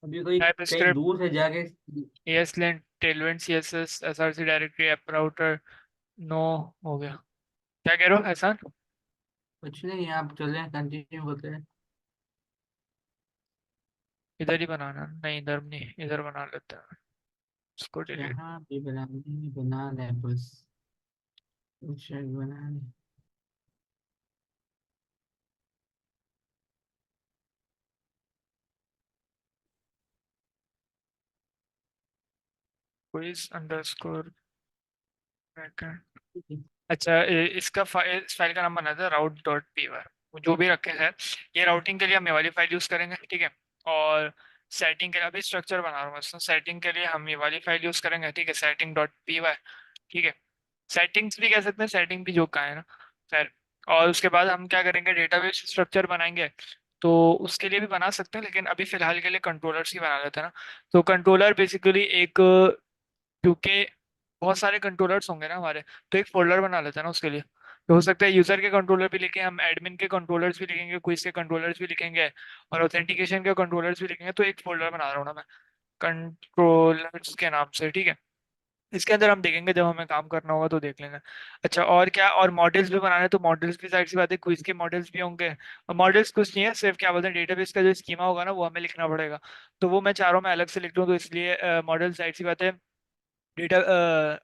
अभी कोई टाइप कहीं स्क्रिप्ट, दूर से जाके। ESLint, tailwind, CSS, SRC directory, app router. No, हो गया। क्या कह रहे हो एहसान? कुछ नहीं, आप चले कंटिन्यू करते हैं। इधर ही बनाना, नहीं इधर नहीं, इधर बना लेते हैं। इसको डिलीट। यहाँ भी बना ले बस, कुछ बना ले। क्विज अंडरस्कोर अच्छा, इसका इस फाइल का नाम बना था route.py। जो भी रखे हैं, ये राउटिंग के लिए हम ये वाली फाइल यूज करेंगे, ठीक है। और सेटिंग के लिए अभी स्ट्रक्चर बना रहा हूँ मैं, सेटिंग के लिए हम ये वाली फाइल यूज करेंगे, ठीक है, setting.py। ठीक है, सेटिंग्स भी कह सकते हैं, सेटिंग भी जो का है ना, खैर। और उसके बाद हम क्या करेंगे, डेटाबेस स्ट्रक्चर बनाएंगे। तो उसके लिए भी बना सकते हैं, लेकिन अभी फिलहाल के लिए कंट्रोलर्स ही बना लेते हैं ना। तो कंट्रोलर बेसिकली एक, क्योंकि बहुत सारे कंट्रोलर्स होंगे ना हमारे, तो एक फोल्डर बना लेते हैं ना उसके लिए। तो हो सकता है यूजर के कंट्रोलर भी लिखें, हम एडमिन के कंट्रोलर्स भी लिखेंगे, क्विज के कंट्रोलर्स भी लिखेंगे, और ऑथेंटिकेशन के कंट्रोलर्स भी लिखेंगे। तो एक फोल्डर बना रहा हूँ ना मैं, कंट्रोलर्स के नाम से, ठीक है। इसके अंदर हम देखेंगे, जब हमें काम करना होगा तो देख लेंगे। अच्छा, और क्या, और मॉडल्स भी बनाने हैं, तो मॉडल्स भी जाहिर सी बात है, क्विज के मॉडल्स भी होंगे। और मॉडल्स कुछ नहीं है, सिर्फ क्या बोलते हैं, डेटाबेस का जो स्कीमा होगा ना, वो हमें लिखना पड़ेगा। तो वो मैं चाह रहा हूँ मैं अलग से लिख लूँ, तो इसलिए मॉडल जाहिर सी बात है, डेटा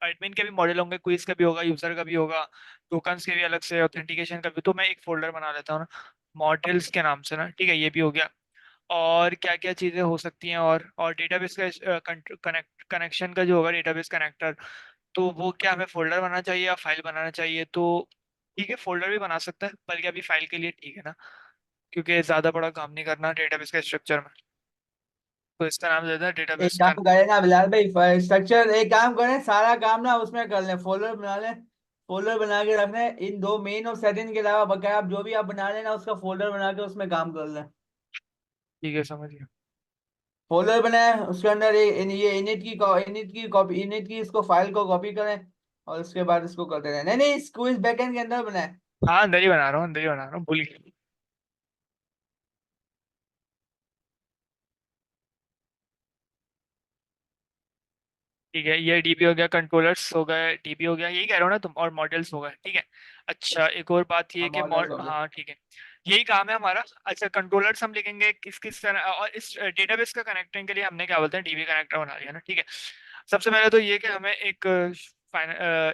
एडमिन के भी मॉडल होंगे, क्विज का भी होगा, यूजर का भी होगा, टोकन्स के भी अलग से, ऑथेंटिकेशन का भी। तो मैं एक फोल्डर बना लेता हूँ ना, मॉडल्स के नाम से ना, ठीक है, ये भी हो गया। और क्या क्या चीजें हो सकती हैं, और डेटाबेस का कनेक्शन का जो होगा, डेटाबेस कनेक्टर, तो वो क्या हमें फोल्डर बनाना चाहिए या फाइल बनाना चाहिए? तो ठीक है, फोल्डर भी बना सकते हैं, बल्कि अभी फाइल के लिए ठीक है ना, क्योंकि ज्यादा बड़ा काम नहीं करना डेटाबेस का स्ट्रक्चर में। तो इसका नाम देता है एक डेटाबेस का। काम करें ना बिलाल भाई, स्ट्रक्चर एक काम करें, सारा काम ना उसमें कर लें, फोल्डर बना लें। फोल्डर बना के रख लें इन दो मेन और सेटिंग के अलावा, बकाया आप जो भी आप बना लेना उसका फोल्डर बना के उसमें काम कर लें। ठीक है, समझ गया। फोल्डर बनाए, उसके अंदर ये इनिट की इसको फाइल को कॉपी करें। और उसके बाद इसको करते रहें। नहीं नहीं, इसको इस बैकएंड के अंदर बनाए। हाँ, अंदर ही बना रहा हूँ, अंदर ही बना रहा हूँ, भूल गया। ठीक है, ये डीबी हो गया, कंट्रोलर्स हो गए, डीबी हो गया, यही कह रहे हो ना तुम, और मॉडल्स हो गए, ठीक है। अच्छा, एक और बात ये हाँ, कि मॉडल्स हो गए। हाँ ठीक है, यही काम है हमारा। अच्छा, कंट्रोलर्स हम लिखेंगे किस किस तरह, और इस डेटाबेस का कनेक्टिंग के लिए हमने क्या बोलते हैं, डीबी कनेक्टर बना लिया ना, ठीक है। सबसे पहले तो ये कि हमें एक,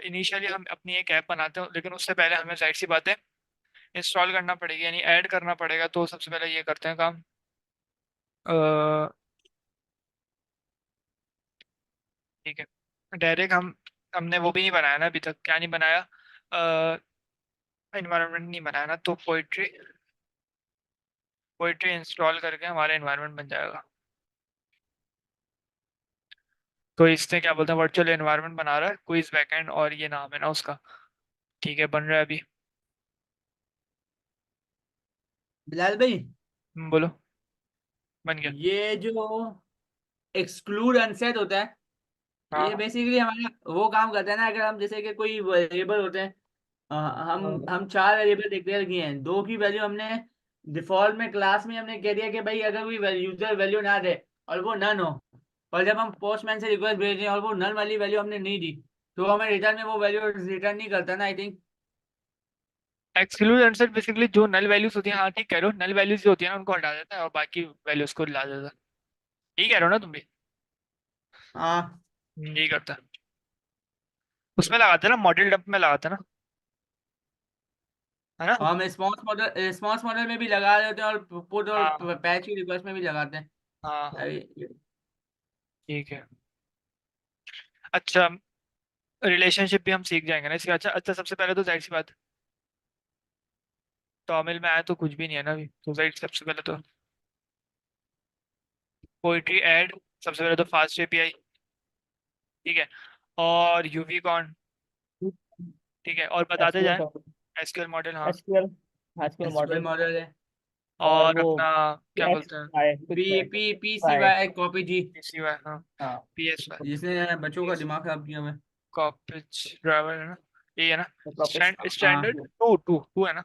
इनिशियली हम अपनी एक ऐप बनाते हैं, लेकिन उससे पहले हमें जाहिर सी बात है, इंस्टॉल करना पड़ेगी, यानी ऐड करना पड़ेगा। तो सबसे पहले ये करते हैं काम, ठीक है। डायरेक्ट हमने वो भी नहीं बनाया ना अभी तक, क्या नहीं बनाया, एनवायरनमेंट नहीं बनाया ना, तो पोइट्री पोइट्री इंस्टॉल करके हमारा एनवायरनमेंट बन जाएगा। तो इससे क्या बोलते हैं, वर्चुअल एनवायरनमेंट बना रहा है क्विज बैकएंड, और ये नाम है ना उसका, ठीक है, बन रहा है अभी। बिलाल भाई, बोलो। बन गया। ये जो एक्सक्लूड अनसेट होता है, ये हाँ बेसिकली हमारा वो काम करता है ना। अगर हम जैसे कि कोई वेरिएबल होते हैं, हम चार वेरिएबल डिक्लेयर किए हैं, दो की वैल्यू हमने डिफॉल्ट में क्लास में हमने कह दिया कि भाई अगर कोई यूजर वैल्यू ना दे और वो नन हो, और जब हम पोस्टमैन से रिक्वेस्ट भेजें और वो नन वाली वैल्यू हमने नहीं दी, तो हमें रिटर्न में वो वैल्यू रिटर्न नहीं करता ना, I think. Exclude answer basically जो नल वैल्यूज होती हैं, हाँ ठीक कह रहे हो, नल वैल्यूज जो होती है ना उनको हटा देता है, और बाकी वैल्यूज को ला देता है। यही कह रहे हो ना तुम भी? हाँ। यही करता है। उसमें लगाते हैं ना, मॉडल डंप में लगाते हैं ना, है ना? हम रिस्पॉन्स मॉडल में भी लगा देते हैं, और पुट और हाँ पैच की रिक्वेस्ट में भी लगाते हैं। हाँ हाँ, अरे, ठीक है। अच्छा, रिलेशनशिप भी हम सीख जाएंगे ना इसके। अच्छा अच्छा, सबसे पहले तो जाहिर सी बात, तमिल में आया तो कुछ भी नहीं है ना अभी, तो जाहिर सबसे पहले तो पोइट्री ऐड, सबसे पहले तो फास्ट एपीआई, ठीक है, और यूवी कॉन, ठीक है, और बताते एसक्यूएल जाएं, का एसक्यूएल मॉडल, हाँ, एसक्यूएल एसक्यूएल ठीक मॉडल है, मॉडल है। और और वो अपना क्या एक्स बोलते हैं, आई कुछ P P C five, Y copy G. PCY, हाँ, हाँ, पीएसवाई, जिसने बच्चों का दिमाग खराब किया हुआ है। कॉपेज ड्राइवर है ना, ये है ना, हाँ स्टैंडर्ड टू टू टू है ना।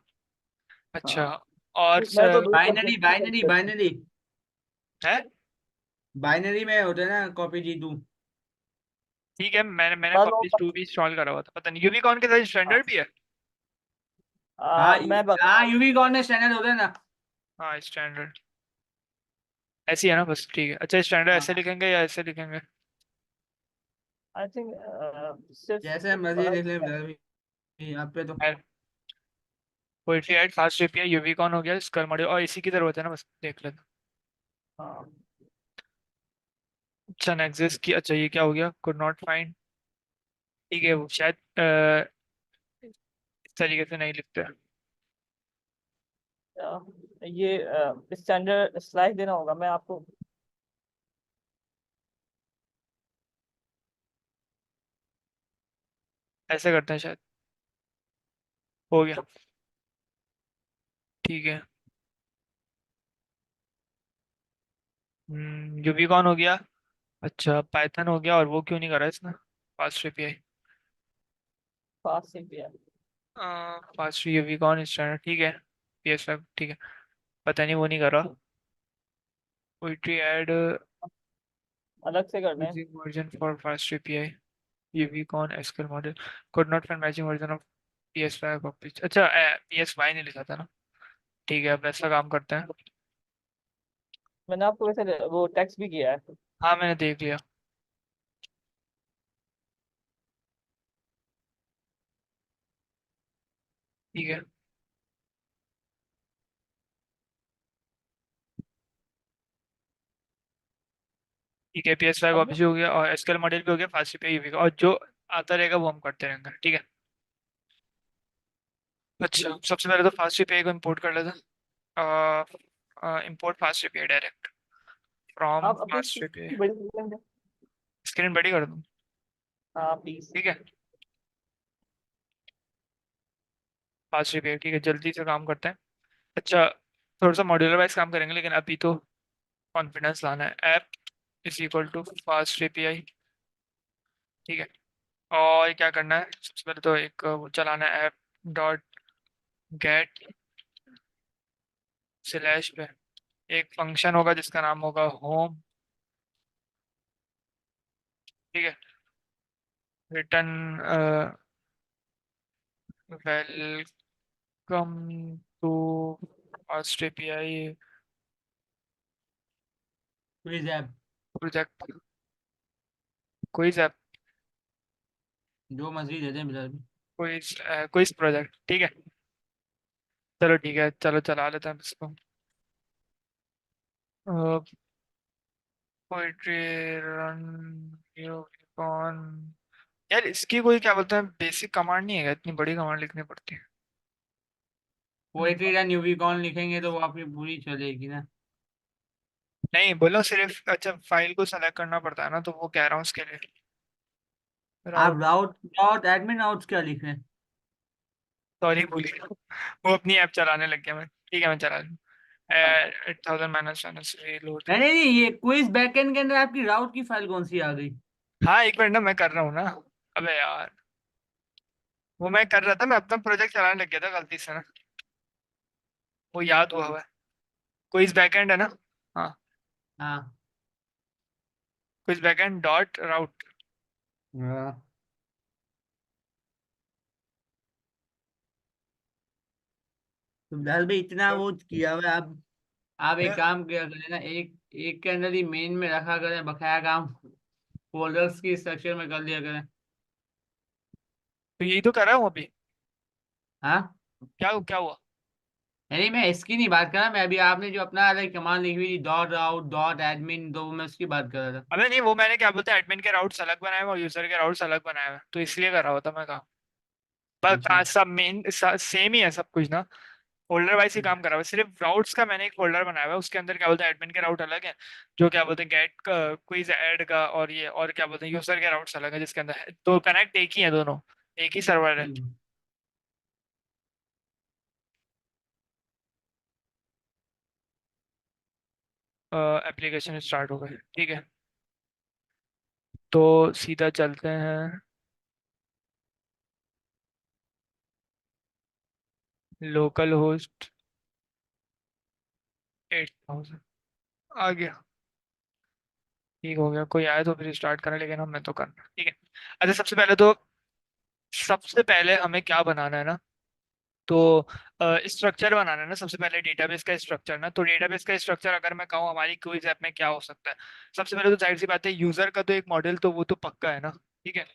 अच्छा, हाँ। और बाइनरी बाइनरी बाइनरी। है, बाइनरी में होता है ना, कॉपी जी टू। ठीक है, मैंने बस वो कॉपीज 2 भी इंस्टॉल करा हुआ था, पता नहीं यूबीकॉन के साथ स्टैंडर्ड भी है। हाँ मैं हाँ, बताऊँ। यूनिकॉर्न में स्टैंडर्ड होता है ना। हाँ स्टैंडर्ड ऐसी है ना बस, ठीक है। अच्छा स्टैंडर्ड ऐसे हाँ, लिखेंगे या ऐसे लिखेंगे? आई थिंक सिर्फ जैसे मर्जी बड़ा लिख ले फिलहाल भी आप पे तो। पोएट्री एट फास्ट एपीआई यूबीकॉन हो गया, स्कल मॉड्यूल, और इसी की जरूरत है ना, बस देख लेते हैं। हाँ। अच्छा नेक्स्ट की, अच्छा ये क्या हो गया, कुड नॉट फाइंड। ठीक है वो शायद इस तरीके से नहीं लिखते हैं। ये स्टैंडर्ड स्लाइस देना होगा मैं आपको। ऐसे करते हैं शायद, हो गया। ठीक है, यूबीकॉन हो गया। अच्छा पाइथन हो गया, और वो क्यों नहीं करा इसने, fast API. Fast CPI. Fast यूबीकॉन स्टैंडर्ड, ठीक है। पीएस5 ठीक है, पता नहीं वो नहीं करा। पोएट्री ऐड अलग से करने हैं। Using version for fast API यूबीकॉन SQL model, could not find matching version of PS five copy. अच्छा पीएस5 नहीं लिखा था ना, ठीक है अब ऐसा काम करते हैं। मैंने आपको वैसे वो टेक्स्ट भी किया है। हाँ मैंने देख लिया। ठीक है, ठीक है पीएस5 अब कॉपी हो गया, और एसक्यूएल मॉडल भी हो गया, फास्ट एपीआई यूबीकॉन, और जो आता रहेगा वो हम करते रहेंगे, ठीक है। अच्छा सबसे पहले तो फास्ट एपीआई को इंपोर्ट कर लेते हैं। Import fast API direct from आप अपनी फास्ट स्क्रीन एपीआई। की बड़ी कर लेंगे। स्क्रीन बड़ी कर दूँ? हाँ प्लीज। ठीक है, फास्ट एपीआई ठीक है, जल्दी से काम करते हैं। अच्छा थोड़ा सा मॉड्यूलर वाइज काम करेंगे, लेकिन अभी तो कॉन्फिडेंस लाना है। App is equal to fast API, ठीक है। और क्या करना है, सबसे पहले तो एक वो चलाना है, ऐप डॉट गेट स्लैश पे एक फंक्शन होगा जिसका नाम होगा होम, ठीक है। Return welcome to fast API quiz app, project, quiz app, जो मर्जी दे दें फिलहाल भी। क्विज क्विज प्रोजेक्ट, ठीक है। चलो ठीक है, चलो चला लेते हैं इसको। पोइट्री रन यूनिकॉर्न, यार इसकी कोई क्या बोलते हैं बेसिक कमांड नहीं है, इतनी बड़ी कमांड लिखनी पड़ती है। पोएट्री रन यूनिकॉर्न लिखेंगे तो वो आपकी पूरी चलेगी ना। नहीं बोलो सिर्फ, अच्छा फाइल को सेलेक्ट करना पड़ता है ना, तो वो कह रहा हूँ उसके लिए आप राउट। राउट डॉट एडमिन आउट्स क्या लिख रहे हैं? सॉरी भूल गया, वो अपनी ऐप चलाने लग गया मैं, ठीक है मैं चला लूँ। हाँ। 8000 माइनस लोड। नहीं नहीं नहीं, ये क्विज बैकएंड के अंदर आपकी राउट की फाइल कौन सी आ गई? हाँ एक मिनट ना, मैं कर रहा हूँ ना। अबे यार वो मैं कर रहा था, मैं अपना प्रोजेक्ट चलाने लग गया था गलती से ना, वो याद हुआ हुआ है। कोई इस बैकएंड है ना, हाँ हाँ। कोई बैकएंड डॉट राउट। हाँ। तो फिलहाल भी इतना वो किया हुआ है। आप एक काम किया करें ना, एक एक के अंदर ही मेन में रखा करें बकाया काम, फोल्डर्स की स्ट्रक्चर में कर लिया करें। तो यही तो कर रहा हूँ अभी। हाँ। क्या क्या हुआ? नहीं मैं इसकी नहीं बात कर रहा, मैं अभी आपने जो अपना अलग कमांड लिखी हुई थी डॉट आउट डॉट एडमिन, तो मैं उसकी बात कर रहा था। अबे नहीं वो मैंने क्या बोलते हैं, एडमिन के राउट्स अलग बनाए हुए और यूजर के राउट्स अलग बनाए हुए हैं, तो इसलिए कर रहा होता मैं काम। पर अच्छा। सब मेन सेम ही है सब कुछ ना, फोल्डर वाइज ही काम करा हुआ है। सिर्फ राउट्स का मैंने एक फोल्डर बनाया हुआ है, उसके अंदर क्या बोलते हैं एडमिन के राउट अलग है, जो क्या बोलते हैं गेट का क्विज ऐड का, और ये और क्या बोलते हैं यूजर के राउट्स अलग है, जिसके अंदर है तो कनेक्ट एक ही है दोनों, एक ही सर्वर है। हम्म। एप्लीकेशन स्टार्ट हो गए, ठीक है। तो सीधा चलते हैं, लोकल होस्ट 8000 आ गया। ठीक हो गया, कोई आए तो फिर स्टार्ट करें, लेकिन हम मैं तो करना, ठीक है। अच्छा, सबसे पहले हमें क्या बनाना है ना, तो स्ट्रक्चर बनाना है ना, सबसे पहले डेटाबेस का स्ट्रक्चर ना। तो डेटाबेस का स्ट्रक्चर अगर मैं कहूँ हमारी क्विज ऐप में क्या हो सकता है, सबसे पहले तो जाहिर सी बात है यूजर का तो एक मॉडल तो वो तो पक्का है ना, ठीक है।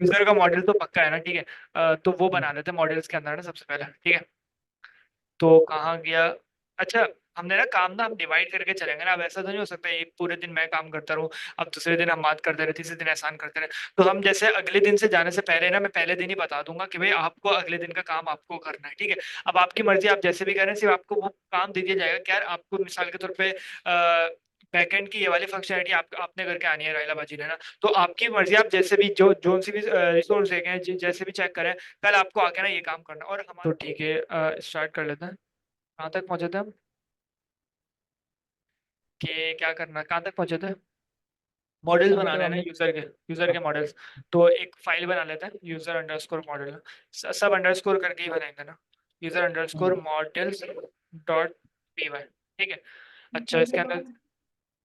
यूजर का मॉडल तो पक्का है ना, ठीक है। तो वो बना लेते हैं मॉडल्स के अंदर ना सबसे पहले, ठीक है। तो कहाँ गया, अच्छा, हमने ना काम ना हम डिवाइड करके चलेंगे ना। अब ऐसा तो नहीं हो सकता एक पूरे दिन मैं काम करता रहूँ, अब दूसरे दिन हम बात करते रहे, तीसरे दिन एहसान करते रहे। तो हम जैसे अगले दिन से जाने से पहले ना मैं पहले दिन ही बता दूंगा कि भाई आपको अगले दिन का काम आपको करना है, ठीक है। अब आपकी मर्जी, आप जैसे भी करें, सिर्फ आपको वो काम दे दिया जाएगा कि यार आपको मिसाल के तौर पे बैकएंड की ये वाली फंक्शनलिटी आपने करके आनी है राहिला बाजी ने ना। तो आपकी मर्जी, आप जैसे भी जो सी भी रिसोर्स देखें, जैसे भी चेक करें, कल आपको आके ना ये काम करना। और हम तो ठीक है, स्टार्ट कर लेते हैं। कहाँ तक पहुंचे थे हम, कि क्या करना, कहाँ तक पहुंचे थे। मॉडल्स अभी तक बनाने हैं ना हमने यूजर के मॉडल्स। तो एक फाइल बना लेते हैं यूजर अंडरस्कोर मॉडल, सब अंडरस्कोर करके ही बनाएंगे ना, user underscore models dot P Y, ठीक है। अच्छा, इसके अंदर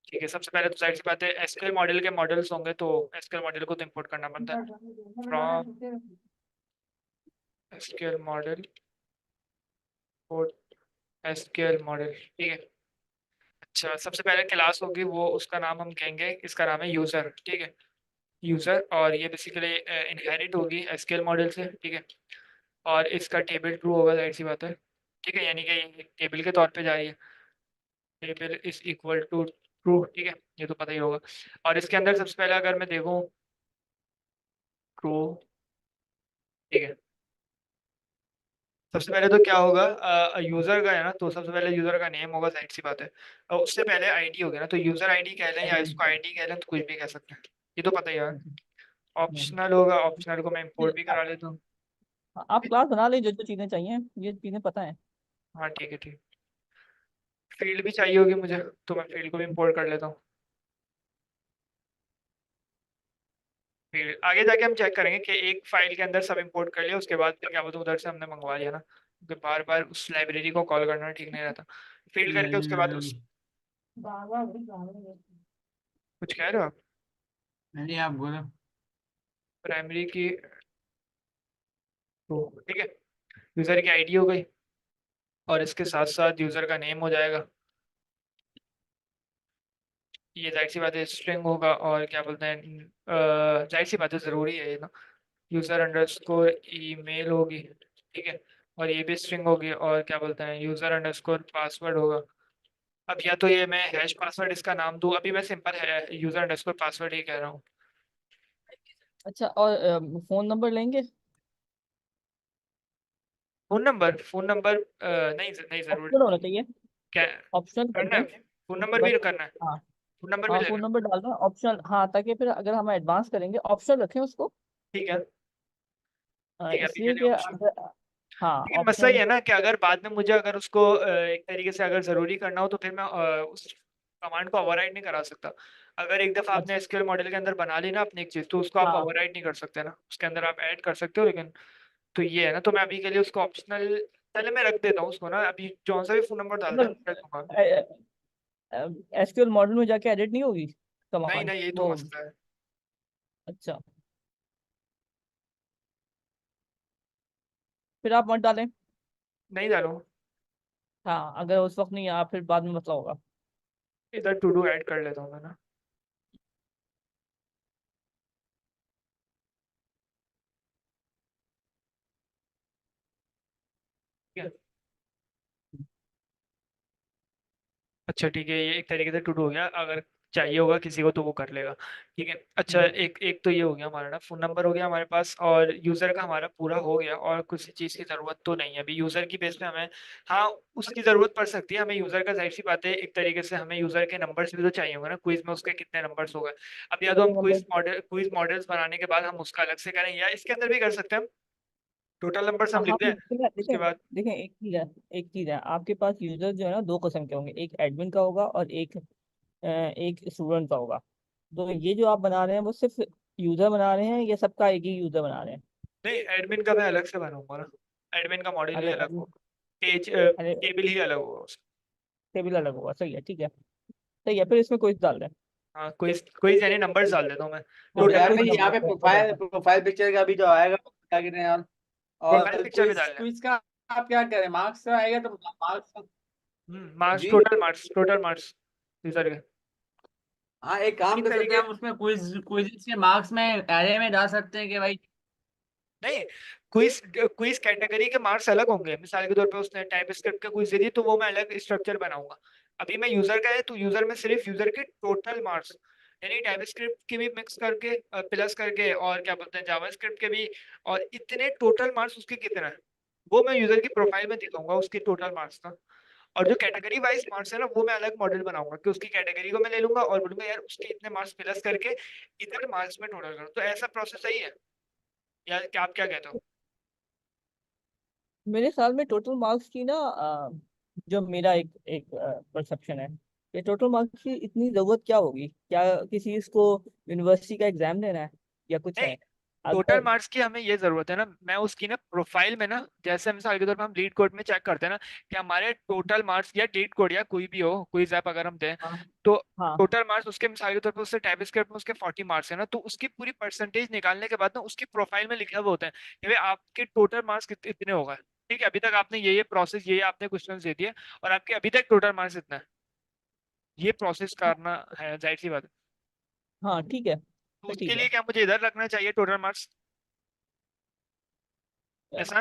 ठीक है, सबसे पहले तो जाहिर सी बात है एसक्यूएल मॉडल के मॉडल्स होंगे, तो एसक्यूएल मॉडल को तो इंपोर्ट करना पड़ता है from SQL model SQL model, ठीक है। अच्छा, सबसे पहले क्लास होगी, वो उसका नाम हम कहेंगे, इसका नाम है यूजर, ठीक है, यूजर। और ये बेसिकली इनहेरिट होगी एसक्यूएल मॉडल से, ठीक है। और इसका टेबल ट्रू होगा, जाहिर सी बात है, ठीक है, यानी कि ये टेबल के तौर पे जा रही है, table is equal to true, ठीक है, ये तो पता ही होगा। और इसके अंदर सबसे पहले अगर मैं देखूँ ट्रू, ठीक है। सबसे पहले तो क्या होगा, यूजर का है ना, तो सबसे पहले यूजर का नेम होगा, जाहिर सी बात है। और उससे पहले आईडी होगी ना, तो यूजर आईडी कह लें या इसको आईडी कह लें, तो कुछ भी कह सकते हैं, ये तो पता ही है। ऑप्शनल होगा, ऑप्शनल को मैं इंपोर्ट भी करा लेता हूँ। आप क्लास बना लीजिए, जो जो चीजें चाहिए ये चीजें पता है। हाँ ठीक है, ठीक। फील्ड भी चाहिए होगी मुझे, तो मैं फील्ड को भी इंपोर्ट कर लेता हूँ। फील्ड आगे जाके हम चेक करेंगे कि एक फाइल के अंदर सब इंपोर्ट कर लिया, उसके बाद फिर क्या बोलते हैं उधर से हमने मंगवा लिया ना, क्योंकि बार बार उस लाइब्रेरी को कॉल करना ठीक नहीं रहता। फील्ड करके उसके बाद उस कुछ कह रहे हो आप, नहीं आप बोलो। प्राइमरी की, तो ठीक है, यूजर की आईडी हो गई, और इसके साथ साथ यूजर का नेम हो जाएगा, ये जाहिर सी बात है स्ट्रिंग होगा। और क्या बोलते हैं, जाहिर सी बात है जरूरी है ये ना, यूजर अंडरस्कोर ईमेल होगी, ठीक है। और ये भी स्ट्रिंग होगी, और क्या बोलते हैं यूजर अंडरस्कोर पासवर्ड होगा। अब या तो ये मैं हैश पासवर्ड इसका नाम दूं, अभी मैं सिंपल है यूजर अंडरस्कोर पासवर्ड ही कह रहा हूँ। अच्छा, और फोन नंबर लेंगे। फोन नंबर नहीं नहीं जरूर, ऑप्शनल होना चाहिए, क्या ऑप्शनल कर करना दें। है, फोन नंबर भी बस, करना है, हाँ। फोन नंबर भी हाँ, लेना फोन है, नंबर डाल दें ऑप्शनल, हाँ, ताकि फिर अगर हम एडवांस करेंगे ऑप्शनल रखें उसको। ठीक है। ठीक है, अभी के इसलिए लिए कि ऑप्शन। अगर, हाँ, लेकिन मसला ये ऑप्शनल। है ना कि अगर बाद में मुझे अगर उसको एक तरीके से अगर जरूरी करना हो, तो फिर मैं उस कमांड को ओवरराइड नहीं करा सकता। अगर एक दफा आपने अच्छा, एसक्यूएल मॉडल के अंदर बना ली ना अपनी एक चीज, तो उसको आप हाँ। ओवरराइड नहीं कर सकते ना, उसके अंदर आप ऐड कर सकते हो, लेकिन तो ये है ना, तो मैं अभी के लिए उसको ऑप्शनल पहले मैं रख देता हूँ उसको ना, अभी जौन सा भी फोन नंबर डालते हैं मतलब मैं रख दूंगा। एसक्यूएल मॉडल में जाके एडिट नहीं होगी नहीं कमांड नहीं, यही तो वो। मसला है। अच्छा, फिर आप मत डालें। नहीं डालूंगा, हाँ, अगर उस वक्त नहीं आया फिर बाद में मसला होगा। इधर टू डू ऐड कर लेता हूँ मैं ना। ठीक है, अच्छा ठीक है, ये एक तरीके से टू डू हो गया, अगर चाहिए होगा किसी को तो वो कर लेगा, ठीक है। अच्छा, एक एक तो ये हो गया हमारा ना, फोन नंबर हो गया हमारे पास, और यूज़र का हमारा पूरा हो गया, और किसी चीज़ की ज़रूरत तो नहीं है अभी यूज़र की बेस पे हमें। हाँ, उसकी ज़रूरत पड़ सकती है हमें यूज़र का, जाहिर सी बात है एक तरीके से हमें यूज़र के नंबर्स भी तो चाहिए होंगे ना, क्विज में उसके कितने नंबर्स हो गए। अब या तो हम क्विज मॉडल्स बनाने के बाद हम उसका अलग से करें, या इसके अंदर भी कर सकते हैं हम, टोटल नंबर्स हम हाँ, लिख दें देखें उसके देखें बाद। देखें, एक चीज है आपके पास यूजर जो है ना दो किस्म के होंगे, एक एडमिन का होगा और एक स्टूडेंट का होगा। तो ये जो आप बना रहे हैं वो सिर्फ यूजर बना रहे हैं या सबका एक ही यूजर बना रहे हैं। नहीं, एडमिन का मैं अलग से बनाऊंगा ना, एडमिन का मॉडल ही अरे अलग अरे होगा, पेज अरे, टेबल ही अलग होगा उसका। टेबल अलग होगा, सही है, ठीक है। सही है, फिर इसमें क्विज डाल दें। हाँ क्विज, क्विज यानी नंबर्स डाल देता हूँ मैं। हाँ, तो यार क्विज भाई यहाँ पे नंबर प्रोफाइल प्रोफाइल पिक्चर का भी जो आएगा क्या कहते हैं यार, प्रोफाइल और पिक्चर भी क्विज डालना है। क्विज का आप क्या करें, मार्क्स का आएगा तो मार्क्स मार्क्स, जी। टोटल मार्क्स यूजर के। हाँ एक काम तीन कर सकते तरीके, हैं हम, उसमें क्विज क्विज के मार्क्स में एरे में डाल सकते हैं कि भाई। नहीं, क्विज क्विज कैटेगरी के मार्क्स अलग होंगे। मिसाल के तौर पे उसने टाइप स्क्रिप्ट का क्विज दे दी तो वो मैं अलग स्ट्रक्चर बनाऊंगा। अभी मैं यूजर का है तो यूजर में सिर्फ यूजर के टोटल मार्क्स, यानी टाइप स्क्रिप्ट की भी मिक्स करके प्लस करके और क्या बोलते हैं जावा स्क्रिप्ट के भी, और इतने टोटल मार्क्स उसके कितने हैं वो मैं यूजर की प्रोफाइल में दिखाऊंगा उसके टोटल मार्क्स का। और जो कैटेगरी वाइज मार्क्स है ना वो मैं अलग मॉडल बनाऊंगा कि उसकी कैटेगरी को मैं ले लूंगा और बोलूंगा यार उसके इतने मार्क्स प्लस करके इधर मार्क्स में टोटल करो। तो ऐसा प्रोसेस सही है या क्या, आप क्या कहते हो? मेरे ख्याल में टोटल मार्क्स की ना जो मेरा एक एक परसेप्शन है कि टोटल मार्क्स की इतनी जरूरत क्या होगी, क्या किसी को यूनिवर्सिटी का एग्जाम देना है या कुछ नहीं, है? टोटल अगर मार्क्स की हमें ये जरूरत है ना, मैं उसकी ना प्रोफाइल में ना, जैसे मिसाल के तौर पर हम लीड कोड में चेक करते हैं ना कि हमारे टोटल मार्क्स या लीड कोड या कोई भी हो, कोई ऐप अगर हम दें हाँ तो हाँ टोटल मार्क्स उसके, मिसाल के तौर पर उससे टाइप स्क्रिप्ट में उसके 40 मार्क्स है ना, तो उसकी पूरी परसेंटेज निकालने के बाद ना उसकी प्रोफाइल में लिखे हुए होते हैं कि भाई आपके टोटल मार्क्स इतने हो गए। ठीक है, अभी तक आपने ये प्रोसेस, ये आपने क्वेश्चन दे दिए और आपके अभी तक टोटल मार्क्स इतना है, ये प्रोसेस करना है, जाहिर सी बात है। हाँ ठीक है, तो फिर उसके ठीक है। लिए क्या मुझे इधर रखना चाहिए टोटल मार्क्स, ऐसा?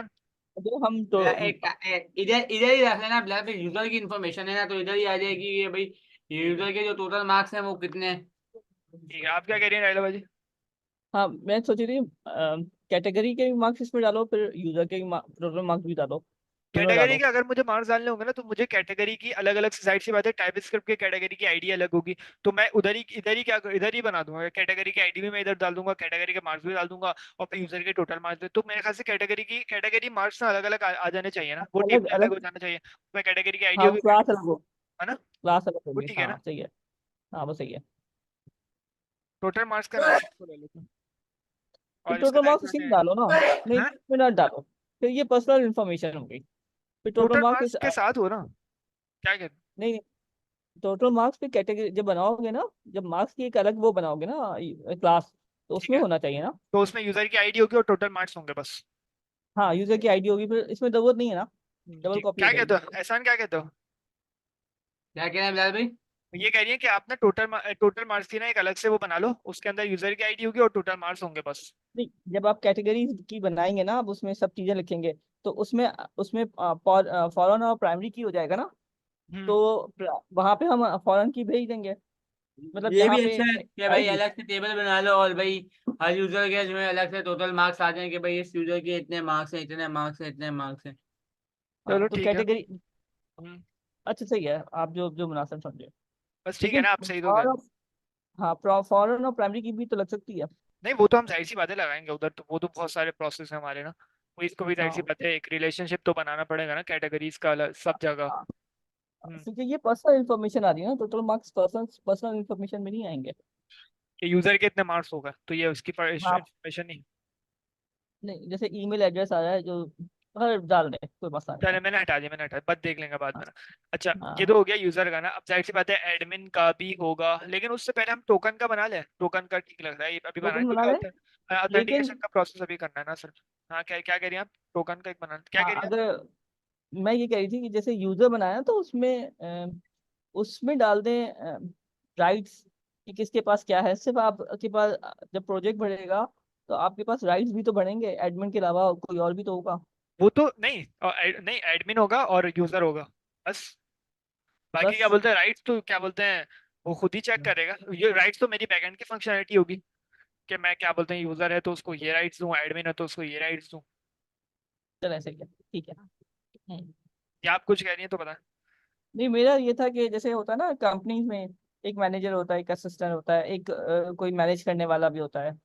अगर हम तो इधर इधर ही रख लेना, फिलहाल पे यूजर की इन्फॉर्मेशन है ना, तो इधर ही आ जाएगी कि भाई यूजर के जो टोटल मार्क्स हैं वो कितने हैं। ठीक है, आप क्या कह रही हैं राइला बाजी? हाँ मैं सोच रही थी कैटेगरी के भी मार्क्स इसमें डालो, फिर यूजर के टोटल मार्क्स भी डालो, दोनों कैटेगरी डालो। के अगर मुझे मार्क्स डालने होंगे ना तो मुझे कैटेगरी की अलग अलग, साइड सी बात है, टाइप स्क्रिप्ट की कैटेगरी की आईडी अलग होगी। तो मैं उधर ही इधर ही इधर ही बना दूंगा, कैटेगरी की आईडी भी मैं इधर डाल दूंगा, कैटेगरी के मार्क्स भी डाल दूंगा और फिर यूजर के टोटल मार्क्स भी। तो मेरे ख्याल से कैटेगरी मार्क्स ना अलग अलग आ जाने चाहिए ना, वो अलग टेबल अलग अलग, हो जाना चाहिए। मैं कैटेगरी की आईडी हाँ होगी, क्लास अलग हो, है ना? क्लास अलग वो होगी, ठीक है हाँ ना? सही है। हाँ वो सही है। टोटल मार्क्स का नाम इसको ले लेते हैं फिर और इसका टोटल मार्क्स नेक्स्ट उसी में है। डालो ना, नहीं हाँ, इसमें ना डालो, फिर ये पर्सनल इन्फॉर्मेशन हो गई। फिर टोटल टोटल मार्क्स मार्क्स के साथ हो ना, क्या कहते नहीं, टोटल मार्क्स पे कैटेगरी जब बनाओगे ना, जब मार्क्स की एक अलग वो बनाओगे ना क्लास, तो ठीक उसमें है, होना चाहिए ना। तो उसमें यूजर की आईडी होगी और टोटल मार्क्स होंगे बस। हाँ यूजर की आईडी होगी, फिर इसमें जरूरत नहीं है ना, डबल ठीक, कॉपी हो क्या कहते जाएगी। हो एहसान, क्या कहते हो? क्या कह रहे हैं बिलाल भाई? ये कह रही है कि आप ना टोटल मार्क्स की ना एक अलग से वो बना लो, उसके अंदर यूजर की आईडी होगी और टोटल मार्क्स होंगे बस। नहीं, जब आप कैटेगरी की बनाएंगे ना, आप उसमें सब चीजें लिखेंगे, तो उसमें उसमें फॉरेन और प्राइमरी की हो जाएगा ना, हम्म। तो वहां पे हम फॉरेन की भेज देंगे, मतलब ये जहाँ भी पे अच्छा है कि भाई आएगी। अलग से टेबल बना लो और भाई हर यूजर के जो है अलग से टोटल मार्क्स आ जाए कि भाई इस यूजर के इतने मार्क्स हैं, इतने मार्क्स हैं, इतने मार्क्स हैं। चलो हाँ तो ठीक है। कैटेगरी, हम्म। अच्छा सही है, आप जो जो मुनासिब समझे। बस ठीक है लेकिन ना, आप सही तो कह रहे फॉरेन, हो। हाँ फॉरेन और प्राइमरी की भी तो लग सकती है। नहीं, वो तो हम जाहिर सी बातें लगाएंगे उधर, तो वो तो बहुत सारे प्रोसेस है हमारे ना, वो इसको भी जाहिर सी हाँ बात है, एक रिलेशनशिप तो बनाना पड़ेगा ना कैटेगरीज का अलग सब जगह। हाँ, हम्म। क्योंकि ये पर्सनल इन्फॉर्मेशन आ रही है ना, total marks personal personal information में नहीं आएंगे। कि यूजर के इतने मार्क्स होगा तो ये उसकी हाँ इंफॉर्मेशन नहीं। नहीं, जैसे ईमेल एड्रेस आ रहा है जो, हर डाल दे, कोई मसला नहीं चले, है। मैंने हटा बस देख लेंगे बाद में हाँ ना। अच्छा, ये हाँ, तो हो गया यूजर का ना। अब जाहिर सी बात है एडमिन का भी होगा, लेकिन उससे पहले हम टोकन का बना लें, टोकन का ठीक लग रहा है ये अभी बनाए टोकन बना क्योंकि लें, लेकिन ऑथेंटिकेशन का प्रोसेस अभी करना है ना सर। हाँ, क्या क्या कह रही हैं आप? टोकन का एक बना, क्या कह हाँ रही हैं आप? अगर मैं ये कह रही थी कि जैसे यूजर बनाया तो उसमें उसमें डाल दें राइट्स कि किसके पास क्या है, सिर्फ आपके पास जब प्रोजेक्ट बढ़ेगा तो आपके पास राइट्स भी तो बढ़ेंगे, एडमिन के अलावा कोई और भी तो होगा। वो तो नहीं, नहीं, एडमिन होगा और यूजर होगा बस। बाकी क्या बस बोलते हैं राइट्स, तो क्या बोलते हैं वो खुद ही चेक करेगा। ये राइट्स तो मेरी बैकएंड की फंक्शनलिटी होगी कि मैं क्या बोलते हैं यूजर है तो उसको ये राइट्स दूं, एडमिन है तो उसको ये राइट्स दूं। चलो ऐसे ही है, ठीक है। या आप कुछ कह रही हैं तो बताएं। नहीं मेरा ये था कि जैसे होता है ना कंपनी में, एक मैनेजर होता है, एक असिस्टेंट होता है, एक कोई मैनेज करने वाला भी होता है।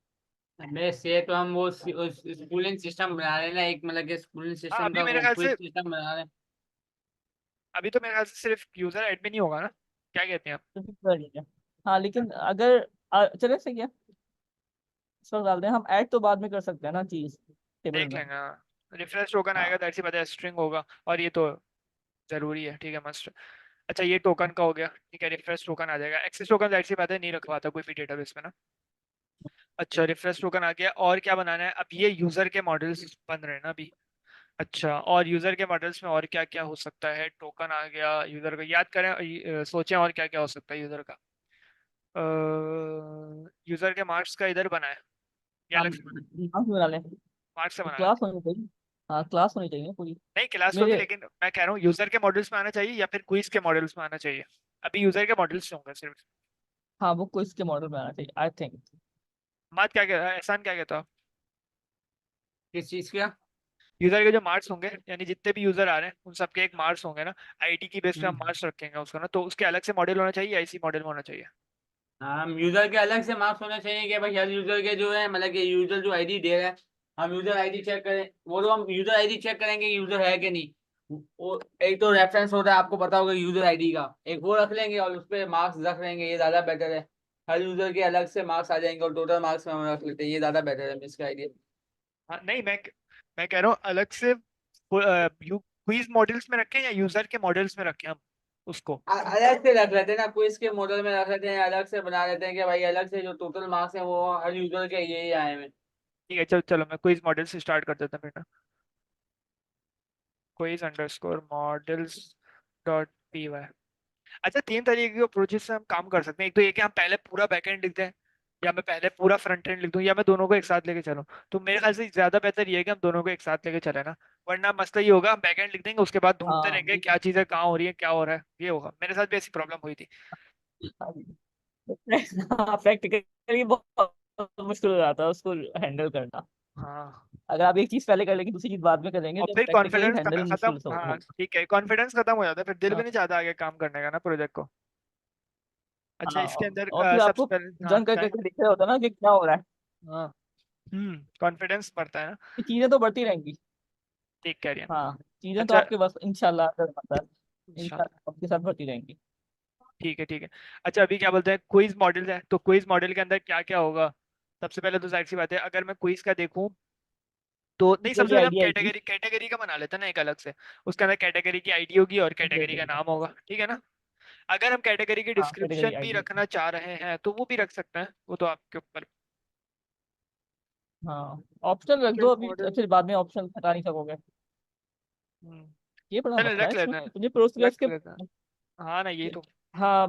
हमें से तो हम वो स्कूलिंग सिस्टम बना रहे हैं ना, एक मतलब कि स्कूलिंग हाँ, सिस्टम अभी का मेरे वो ख्याल क्विज से, सिस्टम बना रहे हैं। अभी तो मेरे ख्याल से सिर्फ यूजर एडमिन ही होगा ना, क्या कहते हैं आप? तो फिर कर लीजिए। हाँ लेकिन अगर चले सही है, इस वक्त डाल दें, हम ऐड तो बाद में कर सकते हैं ना चीज टेबल देख में। लेंगे, हाँ। रिफ्रेश टोकन हाँ आएगा तो ऐसी बात है, स्ट्रिंग होगा और ये तो जरूरी है, ठीक है, मस्ट। अच्छा ये टोकन का हो गया, ठीक है। रिफ्रेश टोकन आ जाएगा, एक्सेस टोकन जाहिर सी बात है नहीं रखवाता कोई भी डेटाबेस में ना। अच्छा रिफ्रेश टोकन आ गया, और क्या बनाना है अब? ये यूजर के मॉडल्स बन रहे हैं ना अभी। अच्छा, और यूजर के मॉडल्स में और क्या क्या हो सकता है? टोकन आ गया, यूजर का याद करें, सोचें और क्या क्या हो सकता है यूजर का। यूजर के मार्क्स का इधर बना है या हाँ, अलग से बना है? क्लास बना लें। मार्क्स से बना है? क्लास होनी चाहिए। हाँ, क्लास होनी चाहिए पूरी। नहीं क्लास होगी, मेरे लेकिन मैं कह रहा हूँ यूजर के मॉडल्स में आना चाहिए या फिर क्विज के मॉडल्स में आना चाहिए? अभी यूजर के मॉडल्स होंगे सिर्फ। हाँ, वो क्विज के मॉडल में आना चाहिए आई थिंक। मात क्या कहता है, एहसान क्या कहता है? किस चीज का? यूजर के जो मार्क्स होंगे, यानी जितने भी यूजर आ रहे हैं उन सबके एक मार्क्स होंगे ना, आईटी की बेस पे हम हम्म। मार्क्स रखेंगे उसका ना, तो उसके अलग से मॉडल होना चाहिए या इसी मॉडल में होना चाहिए? हम यूजर के अलग से मार्क्स होने चाहिए कि भाई हर यूजर के जो है, मतलब कि यूजर जो आईडी दे रहा है, हम यूजर आईडी चेक करें, वो तो हम यूजर आईडी चेक करेंगे कि यूजर है कि नहीं। वो एक तो रेफरेंस होता है, आपको पता होगा यूजर आईडी का, एक वो रख लेंगे और उस पर मार्क्स रख लेंगे, ये ज्यादा बेटर है। हर यूजर के अलग से मार्क्स आ जाएंगे और टोटल मार्क्स में हम रख लेते हैं, ये ज्यादा बेटर है इसका आइडिया। हाँ नहीं, मैं कह रहा हूँ अलग से क्विज मॉडल्स में रखें या यूजर के मॉडल्स में रखें हम उसको? अलग से रख लेते हैं ना, क्विज के मॉडल में रख लेते हैं, अलग से बना लेते हैं कि भाई अलग से जो टोटल मार्क्स हैं वो हर यूजर के यही आए हैं। ठीक है, चलो चलो मैं क्विज मॉडल से स्टार्ट कर देता हूँ बेटा। Quiz underscore models dot P Y. अच्छा, तीन तरीके के अप्रोचेस से हम काम कर सकते हैं। एक तो ये कि हम पहले पूरा बैकएंड लिख दें, या मैं पहले पूरा फ्रंट एंड लिख दूं, या मैं दोनों को एक साथ लेके चलूं। तो मेरे ख्याल से ज्यादा बेहतर ये है कि हम दोनों को एक साथ लेके चले ना, वरना मसला ये होगा हम बैकएंड लिख देंगे उसके बाद ढूंढते हाँ रहेंगे क्या चीजें कहाँ हो रही है, क्या हो रहा है, ये होगा। मेरे साथ भी ऐसी प्रॉब्लम हुई थी। हाँ, प्रैक्टिकली बहुत मुश्किल हो जाता है उसको हैंडल करना। हाँ, अगर आप एक चीज पहले कर लेंगे दूसरी चीज बाद में करेंगे और तो फिर प्रैक्टिकली कॉन्फिडेंस हैंडल खत्म, मुश्किल से हाँ हो। ठीक है, कॉन्फिडेंस खत्म हो जाता है, फिर दिल भी हाँ, नहीं चाहता आगे काम करने का ना प्रोजेक्ट को। अच्छा हाँ, इसके अंदर और फिर सबसे आपको पहले हाँ जंग कर क्या? करके दिख रहा होता है ना कि क्या हो रहा है। हाँ, कॉन्फिडेंस बढ़ता है ना। ये चीजें तो बढ़ती रहेंगी। ठीक कह रही है। हाँ, चीजें तो अच्छा, आपके बस इंशाल्लाह अगर मतलब इंशाल्लाह। इंशाल्लाह आपके साथ बढ़ती रहेंगी। ठीक है ठीक है। अच्छा अभी क्या बोलते हैं, क्विज मॉडल है, तो क्विज मॉडल के अंदर क्या क्या होगा? सबसे पहले तो जाहिर सी बात है, अगर मैं क्विज का देखूं तो नहीं, टीचर सबसे की पहले हम आइडिया आएगी। कैटेगरी कैटेगरी का बना लेते हैं ना एक अलग से। उसके अंदर कैटेगरी की आईडी होगी और कैटेगरी का एग्जैक्टली। नाम होगा, ठीक है ना। अगर हम कैटेगरी की हाँ, कैटेगरी डिस्क्रिप्शन भी आइडिया। रखना चाह रहे हैं तो वो भी रख सकते हैं, वो तो आपके ऊपर। हाँ, ऑप्शन रख दो अभी, मॉडल, फिर बाद में ऑप्शन हटा नहीं सकोगे। ये बड़ा चलो मसला है रख इसमें, लेते हैं, मुझे पोस्टग्रेस रख के। लेते हैं। हाँ ना, ये तो। हाँ,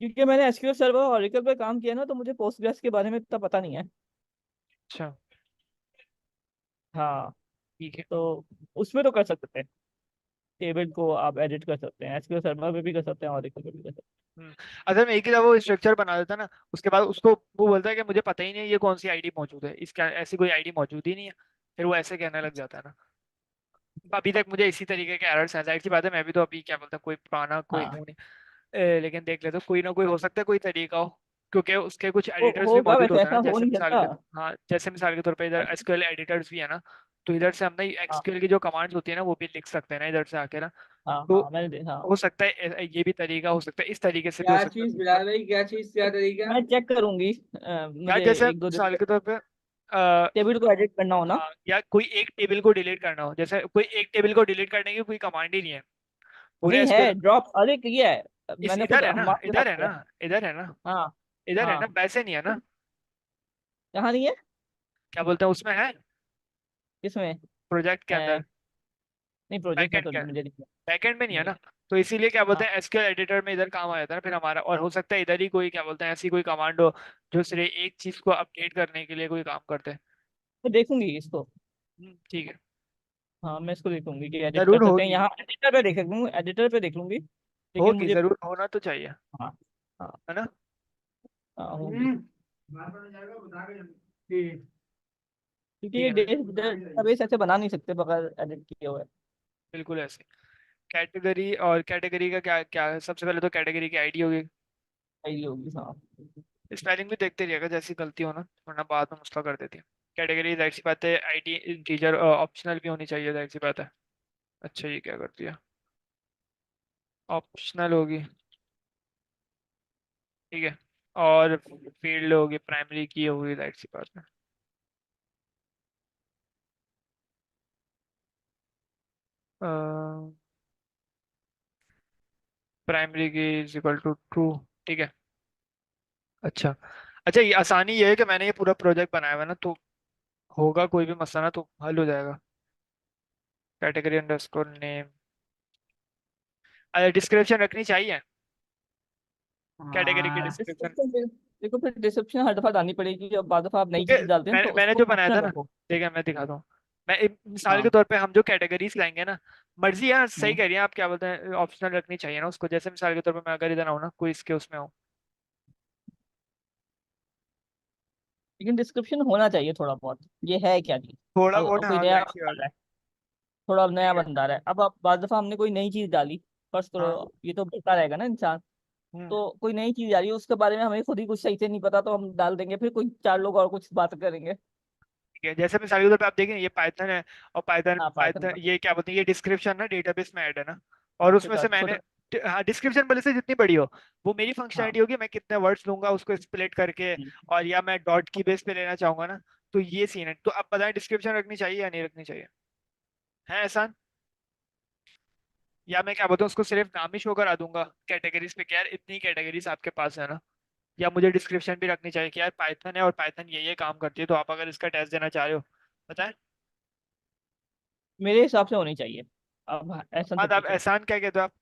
क्योंकि मैंने एसक्यूएल सर्वर और ओरेकल पे काम किया ना, तो मुझे पोस्टग्रेस के बारे में इतना पता नहीं है। अच्छा हाँ, ठीक है। तो उसमें तो कर सकते हैं। टेबल को आप एडिट कर सकते हैं, एसक्यूएल सर्वर पे भी कर सकते हैं, ओरेकल पे भी कर सकते हम्म, अगर मैं एक ही दफा वो स्ट्रक्चर बना देता ना, उसके बाद उसको वो बोलता है कि मुझे पता ही नहीं है ये कौन सी आईडी मौजूद है, इसका ऐसी कोई आईडी मौजूद ही नहीं है, फिर वो ऐसे कहने लग जाता है ना। अभी तक मुझे इसी तरीके के एरर्स हैं, जाहिर सी बात है मैं भी तो अभी क्या बोलता हूँ कोई पुराना हैं। कोई हाँ, हूँ नहीं। लेकिन देख लेते कोई ना कोई हो सकता है, कोई तरीका हो, क्योंकि उसके कुछ वो एडिटर्स भी होगा, मौजूद वैसे होते हैं ऐसा ना, हो जैसे नहीं मिसाल सकता। के, हाँ जैसे मिसाल के तौर पे इधर एसक्यूएल एडिटर्स भी है ना, तो इधर से हम ना हाँ, एसक्यूएल की जो कमांड्स होती है ना वो भी लिख सकते हैं ना इधर से आके ना। हाँ, तो हाँ, हाँ। हो सकता है ये भी तरीका हो सकता है, इस तरीके से भी हो क्या सकता चीज है। बिला रही, क्या चीज, क्या तरीका? मैं चेक करूंगी, या मुझे जैसे एक दो दिन मिसाल तक के तौर पे अ, टेबल को एडिट करना हो ना। हाँ, या कोई एक टेबल को डिलीट करना हो, जैसे कोई एक टेबल को डिलीट करने की कोई कमांड ही नहीं है पूरे नहीं है, एसक्यूएल। ड्रॉप अरे किया है, इस मैंने खुद इधर है ना, मार्क के साथ इधर है किया ना, है। इधर है ना, हाँ, इधर है ना, हाँ। वैसे नहीं है ना? यहाँ नहीं है। क्या बोलते हैं उसमें है, किसमें? प्रोजेक्ट के अंदर, नहीं, प्रोजेक्ट में बैकएंड तो के, मुझे नहीं बैकएंड में नहीं है नहीं। ना। तो इसीलिए क्या बोलते हाँ, हैं एसक्यूएल एडिटर में इधर काम आ जाता है ना फिर हमारा, और हो सकता है इधर ही कोई क्या बोलते हैं ऐसी कोई कमांड हो जो सिर्फ एक चीज को अपडेट करने के लिए कोई काम करते हैं। मैं देखूंगी इसको। ठीक है। हाँ, मैं इसको देखूंगी कि एडिट कर जरूर सकते हैं, होगी, यहाँ एडिटर पे देख लूंगी, एडिटर पे देख लूंगी, लेकिन होगी मुझे। जरूर, होना तो चाहिए, हाँ, हाँ, है ना। हाँ, होंगी। ठीक। क्योंकि ठीक ये है ना, डेटाबेस ऐसे बना नहीं सकते बगैर एडिट किए हुए। बिल्कुल ऐसे। कैटेगरी, और कैटेगरी का क्या क्या है? सबसे पहले तो कैटेगरी की आईडी होगी। सही होगी, हाँ। स्पेलिंग भी देखते रहिएगा जैसी गलती हो ना, वरना बाद में मुश्किल कर देती है। कैटेगरी जाहिर सी बात है, आईडी इंटीजर ऑप्शनल भी होनी चाहिए, जाहिर सी बात है। अच्छा ये क्या कर दिया, ऑप्शनल होगी, ठीक है। और फील्ड होगी, प्राइमरी की होगी, जाहिर सी बात है। प्राइमरी की इज इक्वल टू ट्रू। ठीक है। अच्छा अच्छा, ये आसानी ये है कि मैंने ये पूरा प्रोजेक्ट बनाया हुआ है ना, तो होगा कोई भी मसला ना तो हल हो जाएगा। Category underscore name. अच्छा, डिस्क्रिप्शन रखनी चाहिए, कैटेगरी की हाँ डिस्क्रिप्शन। देखो फिर डिस्क्रिप्शन हर दफा डालनी पड़ेगी, अब बाद दफा आप नई चीज डालते हैं मैंने तो मैंने उसको जो बनाया था ऑप्शनल ना, रखो। ठीक है मैं दिखाता हूँ। मैं एक मिसाल के हाँ। तौर पे हम जो कैटेगरीज लाएंगे ना, मर्जी है, सही हम्म। कह रही हैं आप, क्या बोलते हैं, ऑप्शनल रखनी चाहिए ना उसको। जैसे मिसाल के तौर पे मैं अगर इधर आऊँ ना, कोई इसके उसमें हूँ। लेकिन डिस्क्रिप्शन होना चाहिए थोड़ा बहुत, ये है क्या चीज। थोड़ा बहुत, अब कोई हाँ नया जाहिर सी बंदा बात आ है। रहा है, थोड़ा अब नया ठीक है। बंदा आ रहा है, अब आप बाद दफा हमने कोई नई चीज डाली, फर्स्ट हाँ। करो ये तो बढ़ता रहेगा ना इंसान। हम्म। तो कोई नई चीज आ रही है उसके बारे में हमें खुद ही कुछ सही से नहीं पता, तो हम डाल देंगे, फिर कोई चार लोग और कुछ बात करेंगे। ठीक है, जैसे मिसाल के तौर पे आप देखें, ये पाइथन है, और पाइथन हाँ पाइथन पाइथन का। ये क्या बोलते हैं, ये डिस्क्रिप्शन ना डेटाबेस में ऐड है ना, और उसमें छोटा से मैंने, छोटा। हाँ, डिस्क्रिप्शन भले से जितनी बड़ी हो, वो मेरी हाँ। फंक्शनलिटी होगी, मैं कितने वर्ड्स लूंगा उसको स्प्लिट करके, और या मैं डॉट की बेस पे लेना चाहूंगा ना, तो ये सीन है। तो अब बताएं, डिस्क्रिप्शन रखनी चाहिए या नहीं रखनी चाहिए, है एहसान? या मैं क्या बोलता हूँ, उसको सिर्फ नाम ही शो करा दूंगा कैटेगरीज पे, क्या यार इतनी कैटेगरीज आपके पास है ना, या मुझे डिस्क्रिप्शन भी रखनी चाहिए कि यार पाइथन है और पाइथन ये काम करती है, तो आप अगर इसका टेस्ट देना चाह रहे हो, बताएं। मेरे हिसाब से होनी चाहिए। अब ऐसा हाँ तो तो आप पूछो। एहसान क्या कहते हो आप?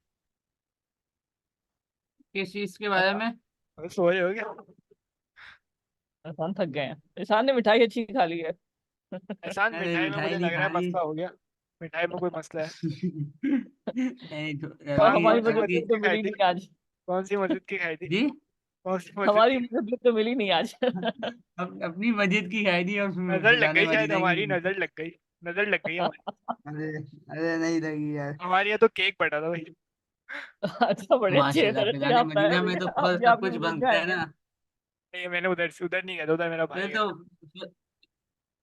किस चीज के बारे में? अबे सो रहे हो क्या? एहसान थक गए हैं, एहसान ने मिठाई अच्छी खा ली है। एहसान, अरे मिठाई में मिठाई मुझे नहीं लग रहा खा है ली। मसला हो गया। मिठाई में कोई मसला है। नहीं तो और कहाँ, अभी कौन हमारी सी अभी मजबूरी मस्जिद तो की खाई मिली थी? नहीं आज। कौन सी मस्जिद की खाई थी? जी। कौन सी मस्जिद हमारी की? मजबूरी तो मिली नहीं आज। अपनी मस्जिद की खाई थी और नजर लग फुलाने गई वाली शायद, नहीं हमारी मिली। नजर लग गई। नजर लग गई हमारी। अरे अरे नहीं लगी यार। हमारे यहाँ तो केक बटा था भाई। अच्छा बड़े अच्छे हाँ। माशाल्लाह, तरह से फिजाने आप मदीना में तो आप भी सब आपकी कुछ मस्जिद में बनता है आएंगे। ना। नहीं मैंने उधर से उधर नहीं गया था, उधर मेरा भाई फिर गया तो था।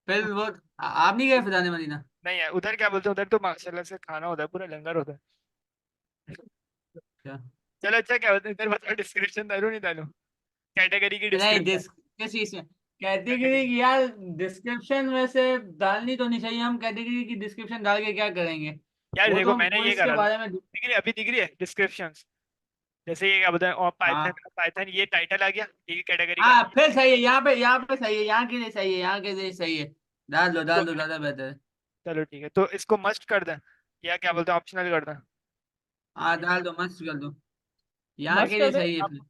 फिर वो आप नहीं गए फिजाने मदीना? नहीं यार, उधर क्या बोलते हैं, उधर तो माशाल्लाह से खाना होता है, पूरा लंगर होता है। क्या? चलो अच्छा, क्या बोलते हैं, इधर बताओ, डिस्क्रिप्शन डालूं नहीं डालूं? कैटेगरी की नहीं डिस्क्रिप्शन। किस चीज में? Category category. की यार डिस्क्रिप्शन में से डालनी तो नहीं चाहिए। हम कैटेगरी की डिस्क्रिप्शन डाल के क्या करेंगे? यार वो तो देखो, हम मैंने ये क्विज के करा था, बारे में। दिख रही है अभी, दिख रही है डिस्क्रिप्शन। जैसे ये क्या बोलते हैं, और पाइथन, हाँ पाइथन ये टाइटल आ गया, ठीक है, कैटेगरी का हाँ, नाम। फिर सही है, यहाँ पे सही है, यहाँ के लिए सही है, यहाँ के लिए सही है। तो डाल दो, ज्यादा बेहतर है। चलो ठीक है, तो इसको मस्ट कर दें या क्या बोलते हैं, ऑप्शनल कर दें? हाँ डाल दो, मस्त कर दो, यहाँ मस्त के कर लिए दे सही है आप। फिर।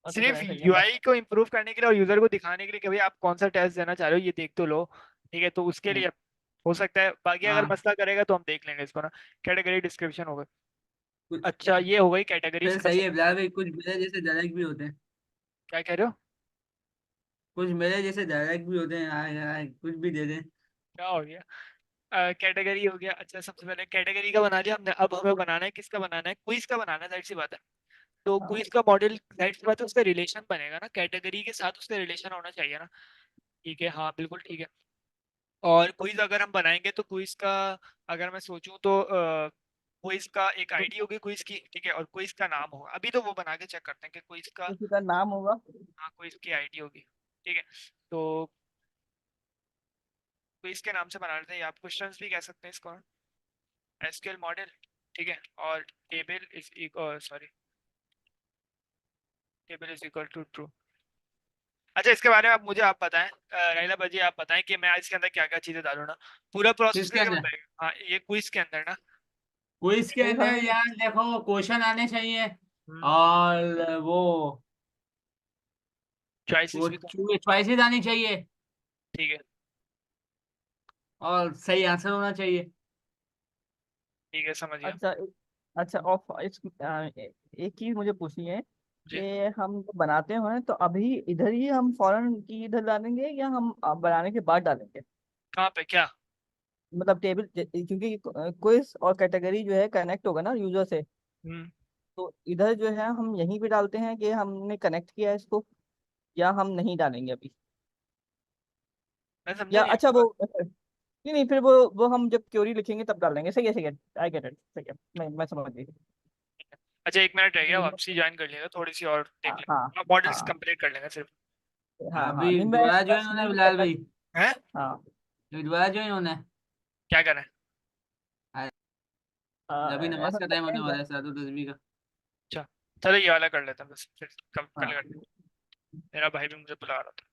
अच्छा सिर्फ चलें सही है मस्त। यूआई को इम्प्रूव करने के लिए और यूजर को दिखाने के लिए कि भाई आप कौन सा टेस्ट देना चाह रहे हो, ये देख तो लो। ठीक है, तो उसके लिए हो सकता है, बाकी अगर हाँ मसला करेगा तो हम देख लेंगे इसको ना। कैटेगरी डिस्क्रिप्शन हो गई। कुछ- अच्छा, ये हो गई कैटेगरीज फिर का सही सब। है बिलाल भाई, कुछ मेरे जैसे डायरेक्ट भी होते हैं। क्या कह रहे हो? कुछ मेरे जैसे डायरेक्ट भी होते हैं, कुछ भी दे दें। क्या हो गया? कैटेगरी हो गया। अच्छा, सबसे पहले कैटेगरी का बना लिया हमने, अब हमें बनाना है, किसका बनाना है, क्विज का बनाना है, जाहिर सी बात है। तो क्विज का मॉडल, जाहिर सी बात है, उसका रिलेशन बनेगा ना, कैटेगरी के साथ उसका रिलेशन होना चाहिए ना। ठीक है, हाँ बिल्कुल ठीक है। और क्विज अगर हम बनाएंगे तो क्विज का, अगर मैं सोचूं तो क्विज का एक आईडी होगी क्विज की, ठीक है, और क्विज का नाम होगा। अभी तो वो बना के चेक करते हैं कि क्विज का, किसी का नाम होगा। हाँ क्विज की आईडी होगी। ठीक है, तो क्विज के नाम से बना लेते हैं, या आप क्वेश्चंस भी कह सकते हैं इसको, एसक्यूएल मॉडल। ठीक है, और table is equal, sorry, table is equal to true. अच्छा, इसके बारे में आप मुझे आप बताएं, राइला बाजी आप बताएं कि मैं इसके अंदर क्या क्या चीजें डालूं ना, पूरा प्रोसेस किसके करके अंदर? बताएगा। हाँ, ये क्विज के अंदर ना। क्विज के मेरे ख्याल अंदर में यार देखो, क्वेश्चन आने चाहिए। हम्म। और वो चॉइसेस भी तो। चॉइसेस आनी चाहिए। ठीक है। और सही आंसर होना चाहिए। ठीक है, समझ गया। अच्छा अच्छा ऑफ एक चीज मुझे पूछनी है जी। कि हम जब बनाते हैं तो अभी इधर ही हम फौरन की इधर डालेंगे या हम बनाने के बाद डालेंगे। कहाँ पे क्या? मतलब टेबल क्योंकि क्विज और कैटेगरी जो है कनेक्ट होगा ना यूजर से। हम्म। तो इधर जो है हम यहीं पे डालते हैं कि हमने कनेक्ट किया है इसको, या हम नहीं डालेंगे अभी। मैं समझा या नहीं अच्छा आपकी वो बात। नहीं नहीं, फिर वो हम जब क्योरी लिखेंगे तब डालेंगे। सही है आई गेट इट, सही है। मैं समझ गई। अच्छा, एक मिनट रह गया, नहीं, वापसी ज्वाइन कर लेगा, थोड़ी सी और देख हाँ हाँ लेंगे, मॉडल्स हाँ कंप्लीट कर लेंगे सिर्फ। हाँ हाँ, अभी नहीं मैं दोबारा ज्वाइन बस होना है यही बिलाल कहता। भाई। हैं? हाँ अभी दोबारा ज्वाइन होना है। क्या करें? अभी नमाज ऐसा का टाइम करते होने हैं वाला क्या? है, सात तस्बीह का। अच्छा चलो ये वाला कर लेते हैं बस, फिर कल हाँ करते हैं। मेरा भाई भी मुझे बुला रहा था।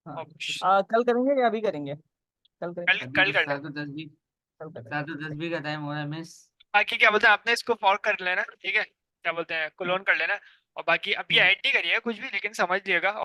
हाँ। और कुछ कल करेंगे या अभी करेंगे? कल करेंगे। अभी कल तो कर लें। कल करेंगे। सात तस्बीह का टाइम हो रहा है मिस। बाकी क्या बोलते हैं, आपने इसको फॉर्क कर लेना, ठीक है, क्या बोलते हैं, क्लोन कर लेना। और बाकी अभी ऐड नहीं करिएगा कुछ भी, लेकिन समझ लिएगा।